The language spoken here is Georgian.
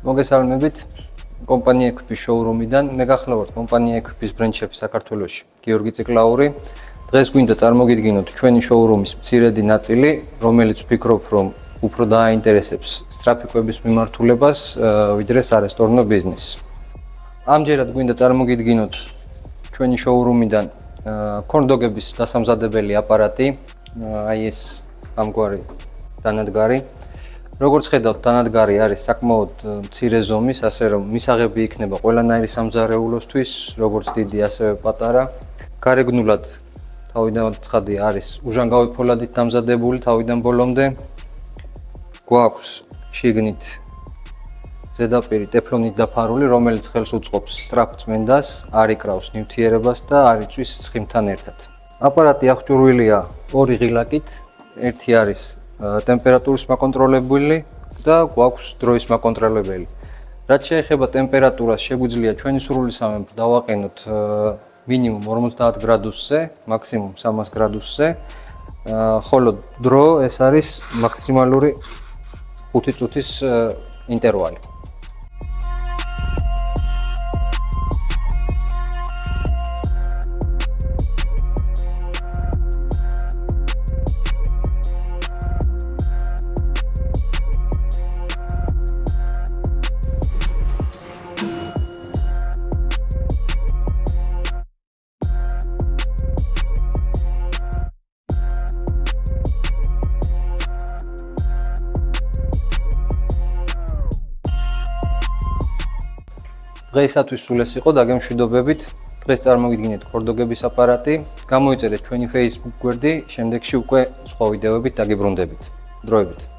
მოგესალმებით კომპანია ექვიპის შოურუმიდან. მე გახლავართ კომპანია ექვიპის ბრენდ-შეფი საქართველოში, გიორგი ციკლაური. დღეს გვინდა წარმოგიდგინოთ ჩვენი შოურუმის მცირედი ნაწილი, რომელიც ვფიქრობ, რომ უფრო დააინტერესებს სტრაფიკების მიმართულებას, ვიდრე სარესტორნო ბიზნესს. ამჯერად გვინდა წარმოგიდგინოთ ჩვენი შოურუმიდან ქორდოგების დასამზადებელი აპარატი, აი ეს ამგვარი დანადგარი. როგორც ხედავთ, დანადგარი არის საკმაოდ მცირე ზომის, ასე რომ მისაღები იქნება ყველანაირი სამზარეულოსთვის, როგორც დიდი, ასევე პატარა. გარეგნულად თავიდან ცხადი არის უჟანგავი ფოლადით დამზადებული თავიდან ბოლომდე. გვაქვს შიგნით ზედაპირი ტეფლონით დაფარული, რომელიც ხელს უწყობს სწრაფ წმენდას, არ იკრავს ნივთიერებას და არ იწვის ცხიმთან ერთად. აპარატი აღჭურვილია ორი ღილაკით, ერთი არის ტემპერატურის მაკონტროლებელი და გვაქვს დროის მაკონტროლებელი. რაც შეეხება ტემპერატურას, შეგვიძლია ჩვენი სრულისამებრ დავაყენოთ მინიმუმ 50 გრადუსზე, მაქსიმუმ 300 გრადუსზე, ხოლო დრო ეს არის მაქსიმალური 5 წუთის ინტერვალი. დღეისათვის სულ ეს იყო, დაგემშვიდობებით. დღეს წარმოგიდგინეთ ქორდოგების აპარატი. გამოიწერეთ ჩვენი Facebook გვერდი, შემდეგში უკვე სხვა ვიდეოებით დაგიბრუნდებით. დროებით.